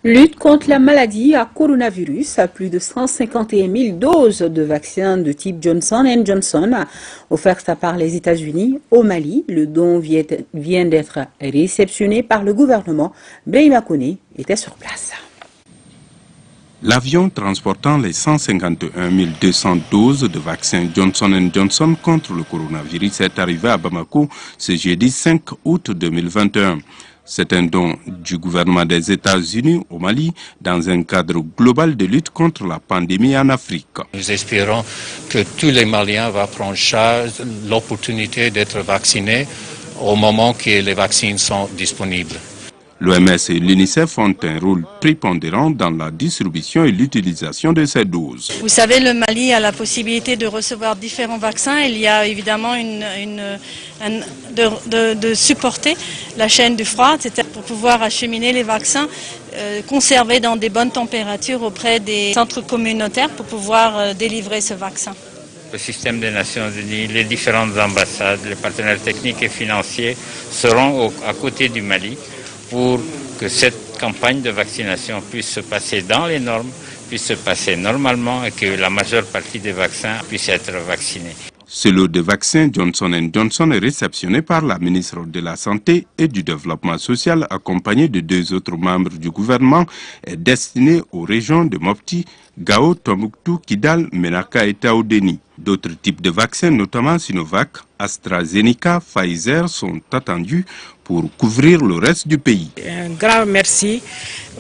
Lutte contre la maladie à coronavirus. Plus de 151 000 doses de vaccins de type Johnson & Johnson offertes par les États-Unis au Mali. Le don vient d'être réceptionné par le gouvernement. Brahima Koné était sur place. L'avion transportant les 151 200 doses de vaccin Johnson & Johnson contre le coronavirus est arrivé à Bamako ce jeudi 5 août 2021. C'est un don du gouvernement des États-Unis au Mali dans un cadre global de lutte contre la pandémie en Afrique. Nous espérons que tous les Maliens vont prendre charge l'opportunité d'être vaccinés au moment que les vaccins sont disponibles. L'OMS et l'UNICEF ont un rôle prépondérant dans la distribution et l'utilisation de ces doses. Vous savez, le Mali a la possibilité de recevoir différents vaccins. Il y a évidemment de supporter la chaîne du froid, c'est-à-dire pour pouvoir acheminer les vaccins conservés dans des bonnes températures auprès des centres communautaires pour pouvoir délivrer ce vaccin. Le système des Nations Unies, les différentes ambassades, les partenaires techniques et financiers seront à côté du Mali pour que cette campagne de vaccination puisse se passer dans les normes, puisse se passer normalement et que la majeure partie des vaccins puissent être vaccinés. Ce lot de vaccins Johnson & Johnson est réceptionné par la ministre de la Santé et du Développement social, accompagnée de 2 autres membres du gouvernement, est destiné aux régions de Mopti, Gao, Tombouctou, Kidal, Menaka et Taoudéni. D'autres types de vaccins, notamment Sinovac, AstraZeneca, Pfizer, sont attendus pour couvrir le reste du pays. Un grand merci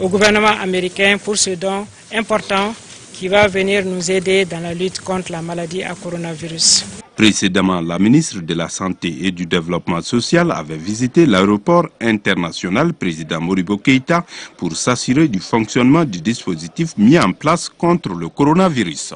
au gouvernement américain pour ce don important qui va venir nous aider dans la lutte contre la maladie à coronavirus. Précédemment, la ministre de la Santé et du Développement social avait visité l'aéroport international président Moribo Keïta pour s'assurer du fonctionnement du dispositif mis en place contre le coronavirus.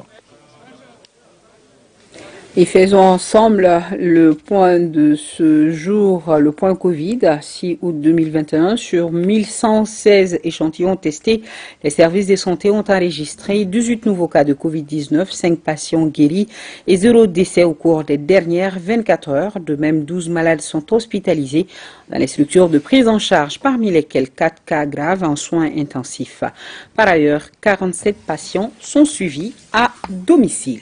Et faisons ensemble le point de ce jour, le point Covid, 6 août 2021. Sur 1116 échantillons testés, les services de santé ont enregistré 18 nouveaux cas de Covid-19, 5 patients guéris et 0 décès au cours des dernières 24 heures. De même, 12 malades sont hospitalisés dans les structures de prise en charge, parmi lesquels 4 cas graves en soins intensifs. Par ailleurs, 47 patients sont suivis à domicile.